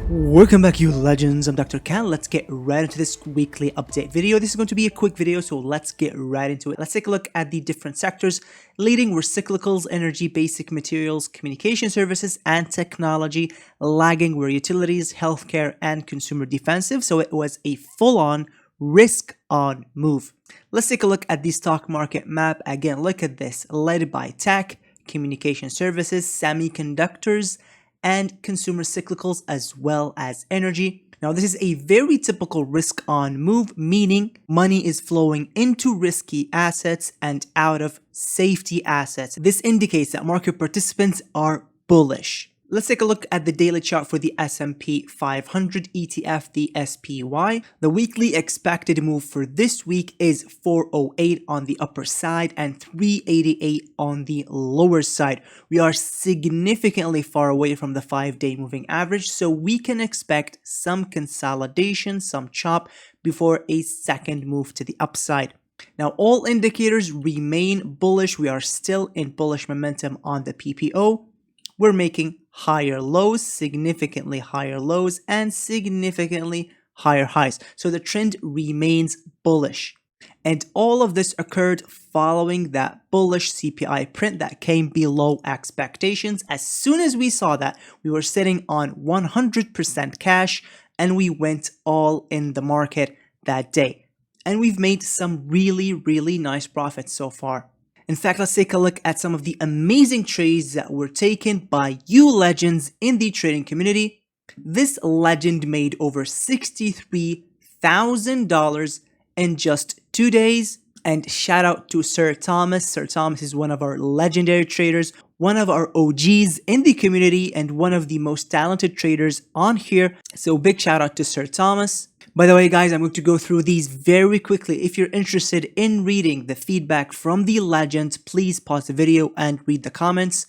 Welcome back, you legends. I'm Dr. Khan. Let's get right into this weekly update video. This is going to be a quick video, so let's get right into it. Let's take a look at the different sectors. Leading were cyclicals, energy, basic materials, communication services, and technology. Lagging were utilities, healthcare, and consumer defensive. So it was a full-on risk-on move. Let's take a look at the stock market map. Again, look at this. Led by tech, communication services, semiconductors, and consumer cyclicals, as well as energy. Now, this is a very typical risk-on move, meaning money is flowing into risky assets and out of safety assets. This indicates that market participants are bullish. Let's take a look at the daily chart for the S&P 500 ETF, the SPY. The weekly expected move for this week is 408 on the upper side and 388 on the lower side. We are significantly far away from the 5-day moving average, so we can expect some consolidation, some chop before a second move to the upside. Now, all indicators remain bullish. We are still in bullish momentum on the PPO. We're making higher lows, significantly higher lows, and significantly higher highs. So the trend remains bullish. And all of this occurred following that bullish CPI print that came below expectations. As soon as we saw that, we were sitting on 100% cash and we went all in the market that day. And we've made some really nice profits so far. In fact, let's take a look at some of the amazing trades that were taken by you legends in the trading community. This legend made over $63,000 in just 2 days. And shout out to Sir Thomas. Sir Thomas is one of our legendary traders, one of our OGs in the community, and one of the most talented traders on here. So big shout out to Sir Thomas. By the way, guys, I'm going to go through these very quickly. If you're interested in reading the feedback from the legends, please pause the video and read the comments.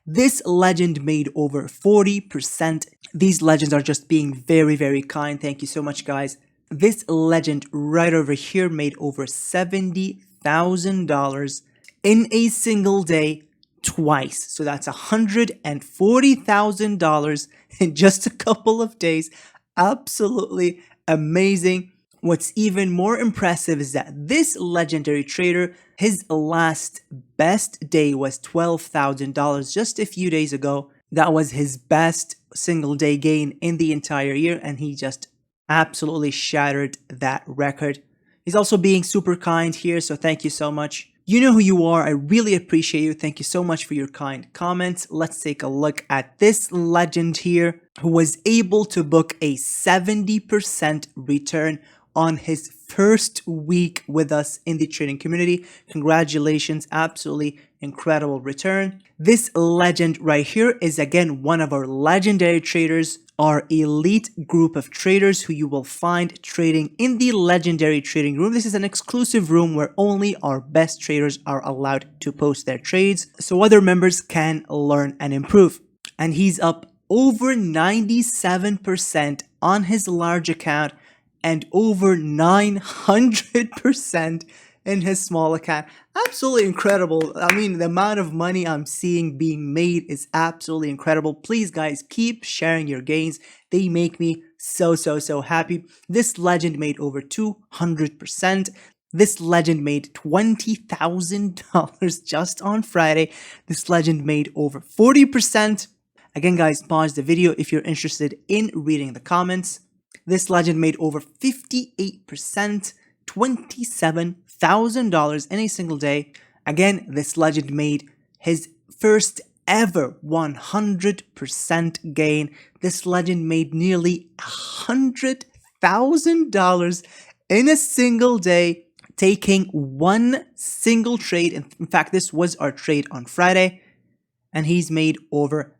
This legend made over 40%. These legends are just being very kind. Thank you so much, guys. This legend right over here made over $70,000 in a single day twice. So that's $140,000 in just a couple of days. Absolutely amazing. What's even more impressive is that this legendary trader, his last best day was $12,000 just a few days ago. That was his best single day gain in the entire year, and he just absolutely shattered that record. He's also being super kind here, so thank you so much. You know who you are. I really appreciate you. Thank you so much for your kind comments. Let's take a look at this legend here who was able to book a 70% return on his first week with us in the trading community. Congratulations, absolutely incredible return. This legend right here is again one of our legendary traders, our elite group of traders who you will find trading in the legendary trading room. This is an exclusive room where only our best traders are allowed to post their trades, so other members can learn and improve. And he's up over 97% on his large account and over 900% in his small account. Absolutely incredible. I mean, the amount of money I'm seeing being made is absolutely incredible. Please, guys, keep sharing your gains. They make me so happy. This legend made over 200%. This legend made $20,000 just on Friday. This legend made over 40%. Again, guys, pause the video if you're interested in reading the comments. This legend made over 58%, $27,000 in a single day. Again, this legend made his first ever 100% gain. This legend made nearly $100,000 in a single day, taking one single trade. In fact, this was our trade on Friday, and he's made over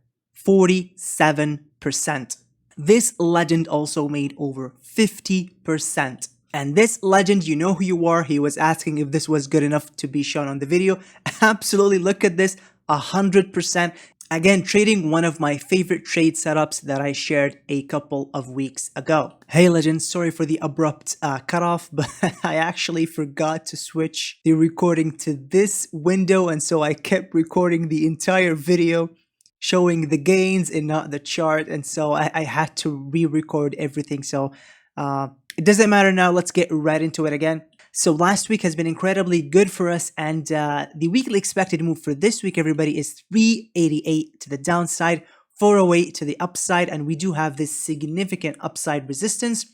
47%. This legend also made over 50%. And this legend, you know who you are. He was asking if this was good enough to be shown on the video. Absolutely, look at this, 100%. Again, trading one of my favorite trade setups that I shared a couple of weeks ago. Hey legends, sorry for the abrupt cutoff, but I actually forgot to switch the recording to this window, and so I kept recording the entire video showing the gains and not the chart. And so I had to re-record everything. So it doesn't matter now. Let's get right into it again. So last week has been incredibly good for us, and the weekly expected move for this week, everybody, is 388 to the downside, 408 to the upside, and we do have this significant upside resistance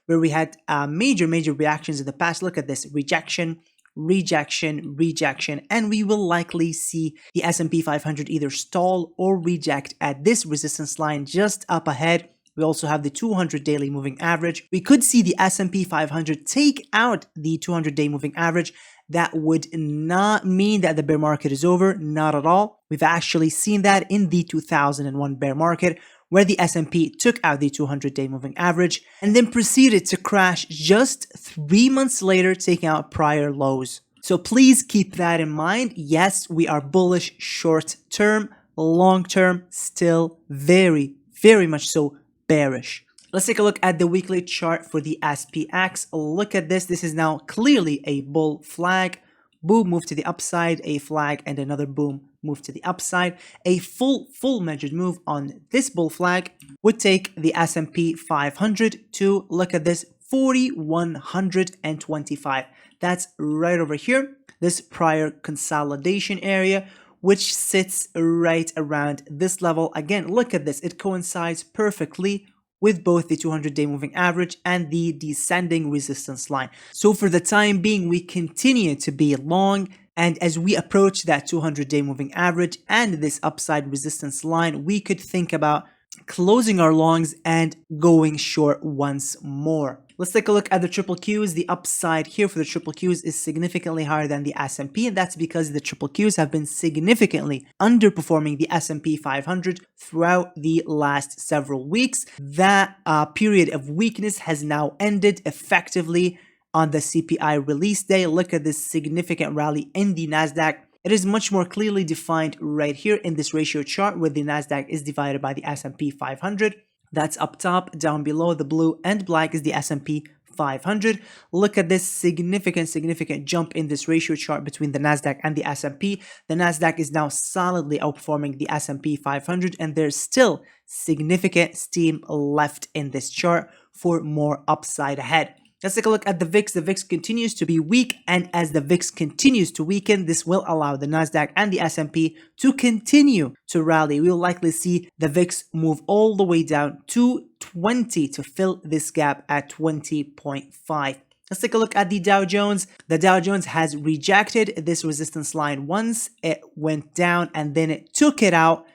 where we had major reactions in the past. Look at this: rejection, rejection, and we will likely see the S&P 500 either stall or reject at this resistance line just up ahead. We also have the 200 daily moving average. We could see the S&P 500 take out the 200-day moving average. That would not mean that the bear market is over, not at all. We've actually seen that in the 2001 bear market, where the S&P took out the 200-day moving average and then proceeded to crash just 3 months later, taking out prior lows. So please keep that in mind. Yes, we are bullish short term, long term, still very much so bearish. Let's take a look at the weekly chart for the SPX. Look at this. This is now clearly a bull flag. Boom, move to the upside, a flag, and another boom, move to the upside. A full measured move on this bull flag would take the S&P 500 to, look at this, 4,125. That's right over here, this prior consolidation area, which sits right around this level. Again, look at this. It coincides perfectly with both the 200-day moving average and the descending resistance line. So for the time being, we continue to be long. And as we approach that 200-day moving average and this upside resistance line, we could think about closing our longs and going short once more. Let's take a look at the triple Qs. The upside here for the triple Qs is significantly higher than the S&P, and that's because the triple Qs have been significantly underperforming the S&P 500 throughout the last several weeks. That period of weakness has now ended effectively on the CPI release day. Look at this significant rally in the NASDAQ. It is much more clearly defined right here in this ratio chart, where the NASDAQ is divided by the S&P 500. That's up top. Down below, the blue and black is the S&P 500. Look at this significant jump in this ratio chart between the NASDAQ and the S&P. The NASDAQ is now solidly outperforming the S&P 500, and there's still significant steam left in this chart for more upside ahead. Let's take a look at the VIX. The VIX continues to be weak, and as the VIX continues to weaken, this will allow the NASDAQ and the S&P to continue to rally. We will likely see the VIX move all the way down to 20 to fill this gap at 20.5. Let's take a look at the Dow Jones. The Dow Jones has rejected this resistance line once. It went down and then it took it out,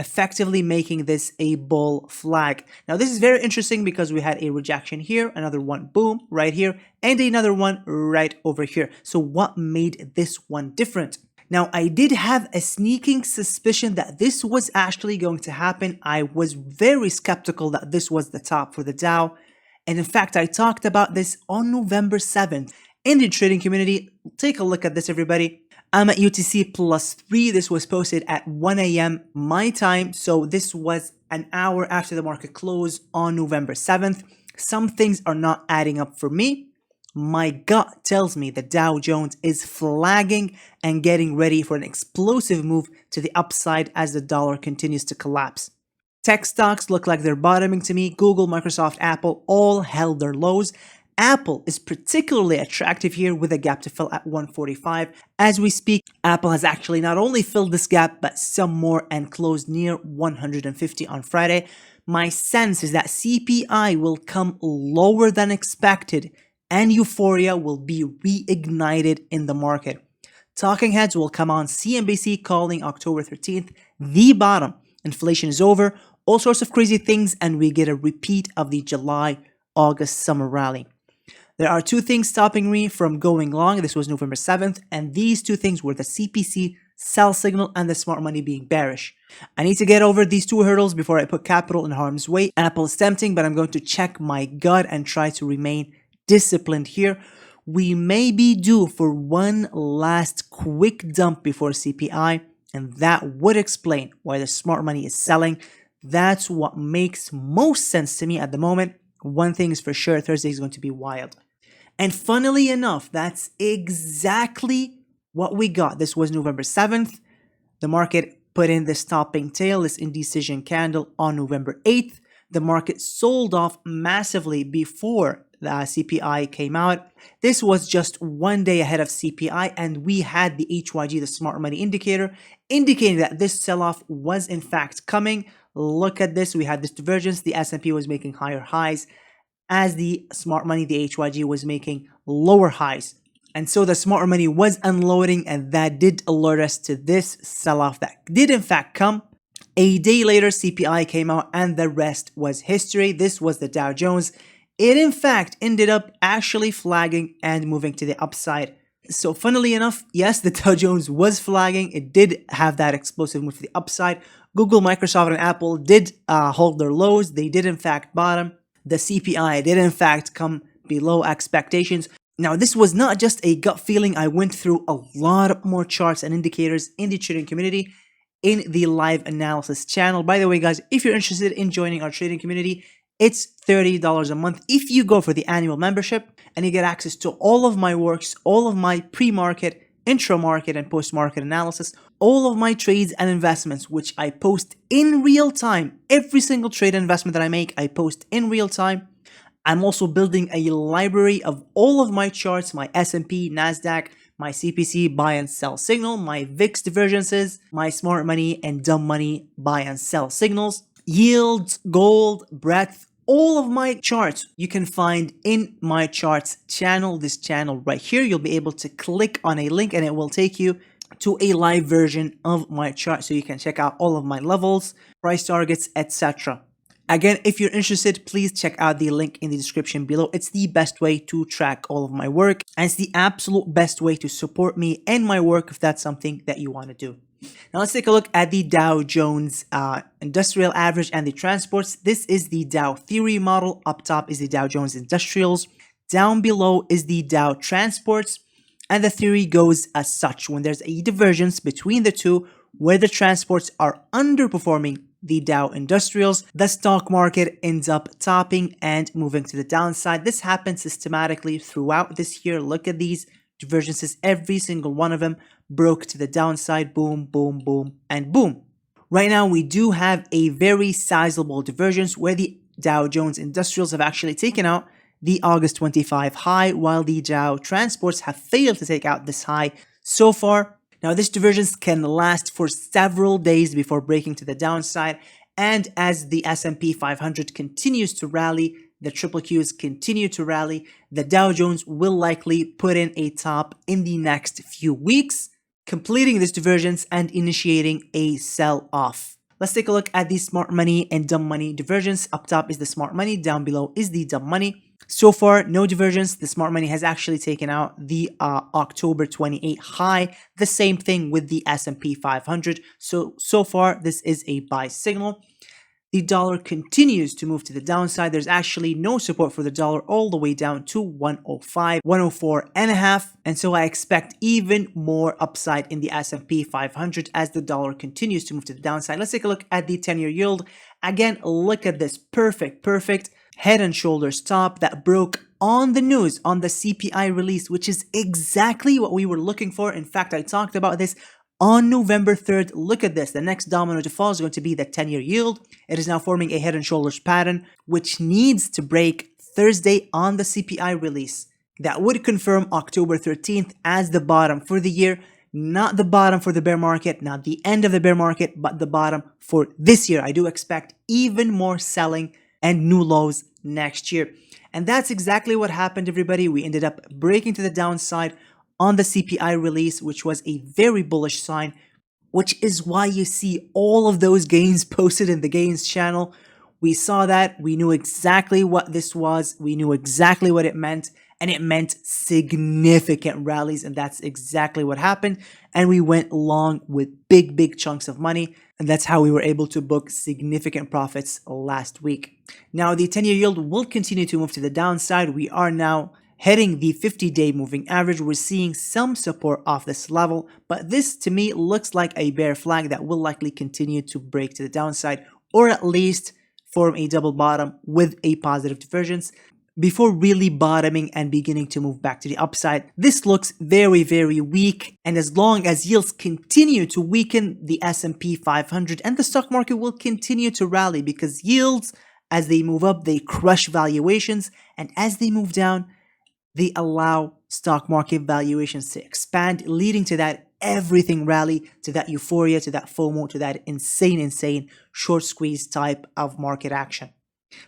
effectively making this a bull flag. Now this is very interesting because we had a rejection here, another one, boom, right here, and another one right over here. So what made this one different? Now I did have a sneaking suspicion that this was actually going to happen. I was very skeptical that this was the top for the Dow. And in fact, I talked about this on November 7th in the trading community. Take a look at this, everybody. I'm at UTC +3. This was posted at 1 a.m. my time. So this was an hour after the market closed on November 7th. Some things are not adding up for me. My gut tells me the Dow Jones is flagging and getting ready for an explosive move to the upside as the dollar continues to collapse. Tech stocks look like they're bottoming to me. Google, Microsoft, Apple all held their lows. Apple is particularly attractive here with a gap to fill at 145. As we speak, Apple has actually not only filled this gap, but some more and closed near 150 on Friday. My sense is that CPI will come lower than expected and euphoria will be reignited in the market. Talking heads will come on CNBC calling October 13th the bottom. Inflation is over, all sorts of crazy things, and we get a repeat of the July-August summer rally. There are two things stopping me from going long. This was November 7th, and these two things were the CPC sell signal and the smart money being bearish. I need to get over these two hurdles before I put capital in harm's way. Apple is tempting, but I'm going to check my gut and try to remain disciplined here. We may be due for one last quick dump before CPI, and that would explain why the smart money is selling. That's what makes most sense to me at the moment. One thing is for sure, Thursday is going to be wild. And funnily enough, that's exactly what we got. This was November 7th. The market put in this topping tail, this indecision candle on November 8th. The market sold off massively before the CPI came out. This was just one day ahead of CPI, and we had the HYG, the smart money indicator, indicating that this sell-off was in fact coming. Look at this. We had this divergence. The S&P was making higher highs as the smart money, the HYG, was making lower highs. And so the smart money was unloading, and that did alert us to this sell-off that did in fact come. A day later, CPI came out, and the rest was history. This was the Dow Jones. It in fact ended up actually flagging and moving to the upside. So funnily enough, yes, the Dow Jones was flagging. It did have that explosive move to the upside. Google, Microsoft, and Apple did hold their lows. They did in fact bottom. The CPI did in fact come below expectations. Now, this was not just a gut feeling. I went through a lot more charts and indicators in the trading community in the live analysis channel. By the way, guys, if you're interested in joining our trading community, it's $30 a month if you go for the annual membership, and you get access to all of my works, all of my pre-market, intra-market, and post-market analysis, all of my trades and investments, which I post in real time. Every single trade investment that I make, I post in real time. I'm also building a library of all of my charts, my S&P, NASDAQ, my CPC buy and sell signal, my VIX divergences, my smart money and dumb money buy and sell signals, yields, gold, breadth, all of my charts you can find in my charts channel, this channel right here. You'll be able to click on a link and it will take you to a live version of my chart so you can check out all of my levels, price targets, etc. Again, if you're interested, please check out the link in the description below. It's the best way to track all of my work, and it's the absolute best way to support me and my work if that's something that you want to do. Now let's take a look at the Dow Jones Industrial Average and the transports. This is the Dow Theory model. Up top is the Dow Jones Industrials. Down below is the Dow Transports. And the theory goes as such. When there's a divergence between the two, where the transports are underperforming the Dow Industrials, the stock market ends up topping and moving to the downside. This happens systematically throughout this year. Look at these divergences. Every single one of them broke to the downside. Boom, boom, boom, and boom. Right now, we do have a very sizable divergence where the Dow Jones Industrials have actually taken out the August 25 high, while the Dow Transports have failed to take out this high so far. Now, this divergence can last for several days before breaking to the downside, and as the S&P 500 continues to rally, the triple Qs continue to rally, the Dow Jones will likely put in a top in the next few weeks, completing this divergence and initiating a sell-off. Let's take a look at the smart money and dumb money divergence. Up top is the smart money, down below is the dumb money. So far, no divergence. The smart money has actually taken out the October 28 high. The same thing with the S&P 500. So far, this is a buy signal. The dollar continues to move to the downside. There's actually no support for the dollar all the way down to 105, 104 and a half. And so I expect even more upside in the S&P 500 as the dollar continues to move to the downside. Let's take a look at the 10-year yield. Again, look at this. Perfect head and shoulders top that broke on the news, on the CPI release, which is exactly what we were looking for. In fact, I talked about this on November 3rd. Look at this. The next domino to fall is going to be the 10-year yield. It is now forming a head and shoulders pattern, which needs to break Thursday on the CPI release. That would confirm October 13th as the bottom for the year, not the bottom for the bear market, not the end of the bear market, but the bottom for this year. I do expect even more selling and new lows next year. And that's exactly what happened, everybody. We ended up breaking to the downside on the CPI release, which was a very bullish sign, which is why you see all of those gains posted in the gains channel. We saw that. We knew exactly what this was. We knew exactly what it meant. And it meant significant rallies. And that's exactly what happened. And we went long with big chunks of money. And that's how we were able to book significant profits last week. Now, the 10-year yield will continue to move to the downside. We are now heading the 50-day moving average. We're seeing some support off this level, but this to me looks like a bear flag that will likely continue to break to the downside, or at least form a double bottom with a positive divergence. before really bottoming and beginning to move back to the upside. This looks very, very weak, and as long as yields continue to weaken, the S&P 500 and the stock market will continue to rally, because yields, as they move up, they crush valuations, and as they move down, they allow stock market valuations to expand, leading to that everything rally, to that euphoria, to that FOMO, to that insane short squeeze type of market action.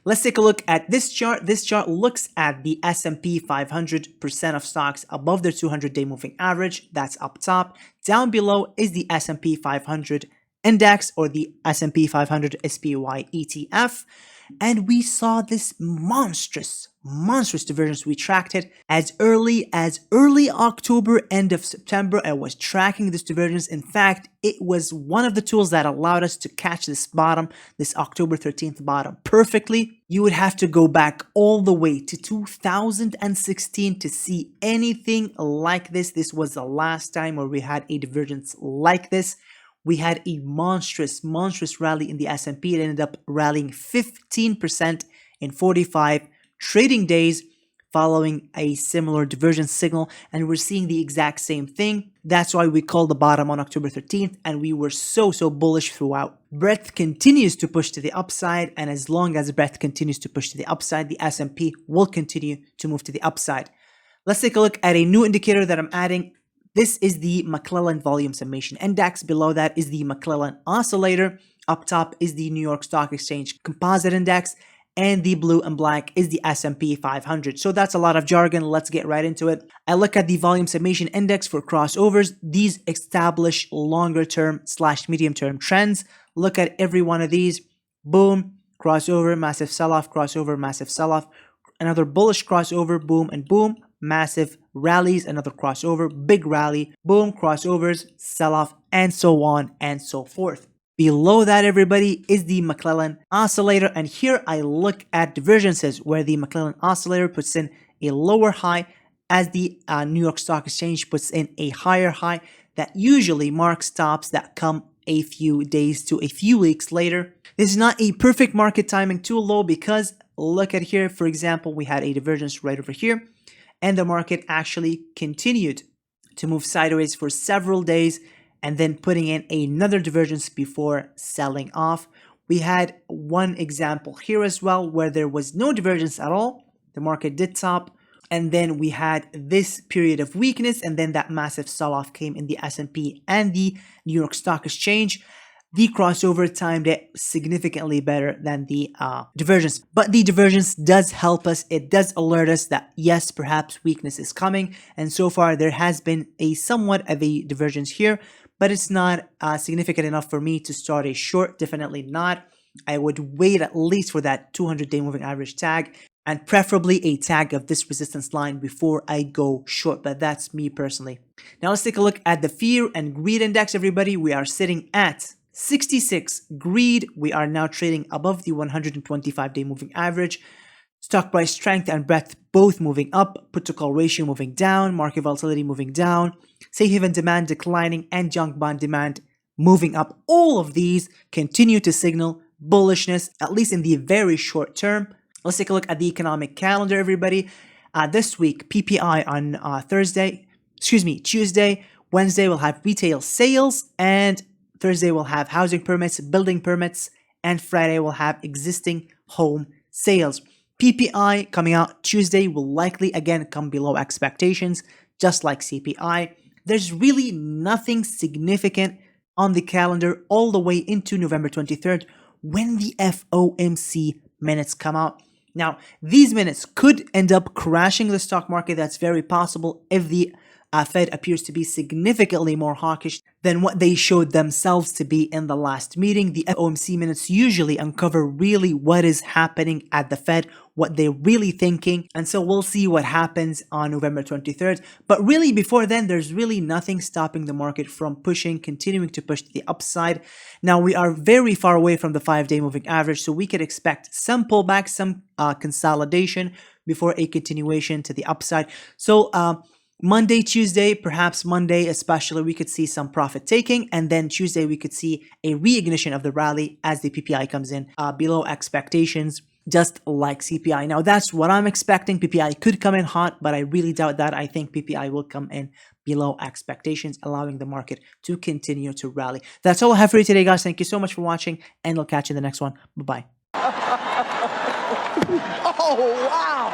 Let's take a look at this chart. This chart looks at the S&P 500% of stocks above their 200-day moving average. That's up top. Down below is the S&P 500 index, or the S&P 500 SPY ETF. And we saw this monstrous divergence. We tracked it as early October, end of September. I was tracking this divergence. In fact, it was one of the tools that allowed us to catch this bottom, this October 13th bottom, perfectly. You would have to go back all the way to 2016 to see anything like this. This was the last time where we had a divergence like this. We had a monstrous rally in the S&P. It ended up rallying 15% in 45 trading days, following a similar divergence signal, and we're seeing the exact same thing. That's why we called the bottom on October 13th, and we were so bullish throughout. Breadth continues to push to the upside, and as long as breadth continues to push to the upside, the S&P will continue to move to the upside. Let's take a look at a new indicator that I'm adding. This is the McClellan Volume Summation Index. Below that is the McClellan Oscillator. Up top is the New York Stock Exchange Composite Index. And the blue and black is the S&P 500. So that's a lot of jargon. Let's get right into it. I look at the Volume Summation Index for crossovers. These establish longer term / medium term trends. Look at every one of these. Boom, crossover, massive sell-off, crossover, massive sell-off. Another bullish crossover, boom and boom. Massive rallies, another crossover, big rally, boom, crossovers, sell-off, and so on and so forth. Below that, everybody, is the McClellan Oscillator, and here I look at divergences where the McClellan Oscillator puts in a lower high as the New York Stock Exchange puts in a higher high. That usually marks tops that come a few days to a few weeks later. This is not a perfect market timing tool though, because look at here, for example, we had a divergence right over here, and the market actually continued to move sideways for several days, and then putting in another divergence before selling off. We had one example here as well where there was no divergence at all. The market did top, and then we had this period of weakness, and then that massive sell-off came in the S&P and the New York Stock Exchange. The crossover timed it significantly better than the divergence. But the divergence does help us. It does alert us that yes, perhaps weakness is coming. And so far there has been a somewhat of a divergence here, but it's not significant enough for me to start a short. Definitely not. I would wait at least for that 200-day moving average tag, and preferably a tag of this resistance line before I go short. But that's me personally. Now let's take a look at the Fear and Greed Index, everybody. We are sitting at 66 greed. We are now trading above the 125-day moving average. Stock price strength and breadth both moving up. Put to call ratio moving down. Market volatility moving down. Safe haven demand declining, and junk bond demand moving up. All of these continue to signal bullishness, at least in the very short term. Let's take a look at the economic calendar, everybody. This week, PPI on Tuesday. Wednesday we'll have retail sales, and Thursday we'll have housing permits, building permits, and Friday we'll have existing home sales. PPI coming out Tuesday will likely again come below expectations, just like CPI. There's really nothing significant on the calendar all the way into November 23rd when the FOMC minutes come out. Now, these minutes could end up crashing the stock market. That's very possible if the Fed appears to be significantly more hawkish than what they showed themselves to be in the last meeting. The FOMC minutes usually uncover really what is happening at the Fed, what they're really thinking, and so we'll see what happens on November 23rd. But really before then, there's really nothing stopping the market from continuing to push to the upside. Now, we are very far away from the 5-day moving average, so we could expect some pullback, some consolidation before a continuation to the upside. So Monday, Tuesday, perhaps Monday especially, we could see some profit taking, and then Tuesday we could see a reignition of the rally as the PPI comes in below expectations. just like CPI. Now, that's what I'm expecting. PPI could come in hot, but I really doubt that. I think PPI will come in below expectations, allowing the market to continue to rally. That's all I have for you today, guys. Thank you so much for watching, and I'll catch you in the next one. Bye-bye. Oh, wow.